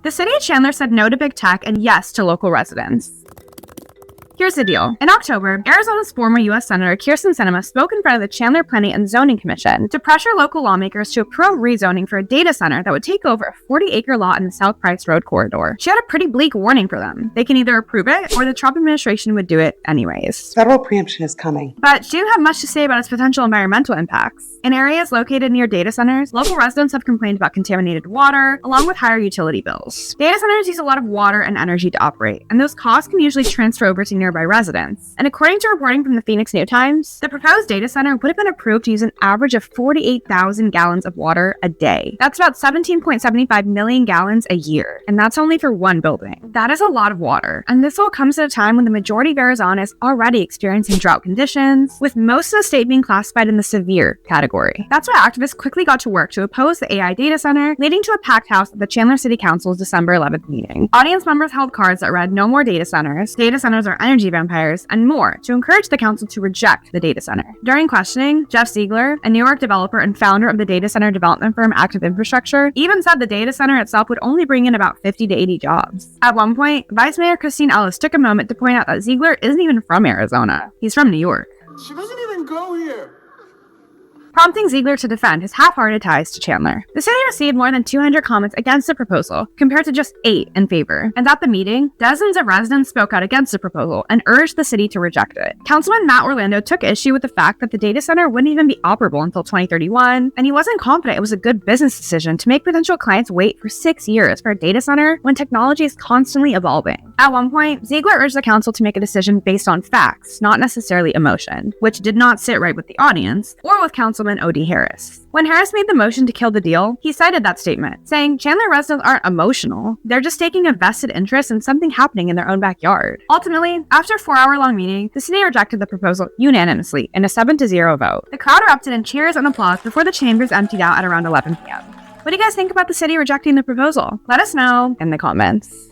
The city of Chandler said no to big tech and yes to local residents. Here's the deal. In October, Arizona's former U.S. Senator Kyrsten Sinema spoke in front of the Chandler Planning and Zoning Commission to pressure local lawmakers to approve rezoning for a data center that would take over a 40-acre lot in the South Price Road corridor. She had a pretty bleak warning for them. They can either approve it or the Trump administration would do it anyways. Federal preemption is coming. But she didn't have much to say about its potential environmental impacts. In areas located near data centers, local residents have complained about contaminated water, along with higher utility bills. Data centers use a lot of water and energy to operate, and those costs can usually transfer over to nearby residents. And according to reporting from the Phoenix New Times, the proposed data center would have been approved to use an average of 48,000 gallons of water a day. That's about 17.75 million gallons a year, and that's only for one building. That is a lot of water, and this all comes at a time when the majority of Arizona is already experiencing drought conditions, with most of the state being classified in the severe category. That's why activists quickly got to work to oppose the AI data center, leading to a packed house at the Chandler City Council's December 11th meeting. Audience members held cards that read "No more data centers are energy vampires," and more to encourage the council to reject the data center. During questioning, Jeff Ziegler, a New York developer and founder of the data center development firm Active Infrastructure, even said the data center itself would only bring in about 50 to 80 jobs. At one point, Vice Mayor Christine Ellis took a moment to point out that Ziegler isn't even from Arizona. He's from New York. She doesn't even go here. Prompting Ziegler to defend his half-hearted ties to Chandler. The city received more than 200 comments against the proposal, compared to just 8 in favor. And at the meeting, dozens of residents spoke out against the proposal and urged the city to reject it. Councilman Matt Orlando took issue with the fact that the data center wouldn't even be operable until 2031, and he wasn't confident it was a good business decision to make potential clients wait for 6 years for a data center when technology is constantly evolving. At one point, Ziegler urged the council to make a decision based on facts, not necessarily emotion, which did not sit right with the audience or with Councilman O.D. Harris. When Harris made the motion to kill the deal, he cited that statement, saying Chandler residents aren't emotional, they're just taking a vested interest in something happening in their own backyard. Ultimately, after a 4-hour-long meeting, the city rejected the proposal unanimously in a 7-0 vote. The crowd erupted in cheers and applause before the chambers emptied out at around 11 p.m. What do you guys think about the city rejecting the proposal? Let us know in the comments.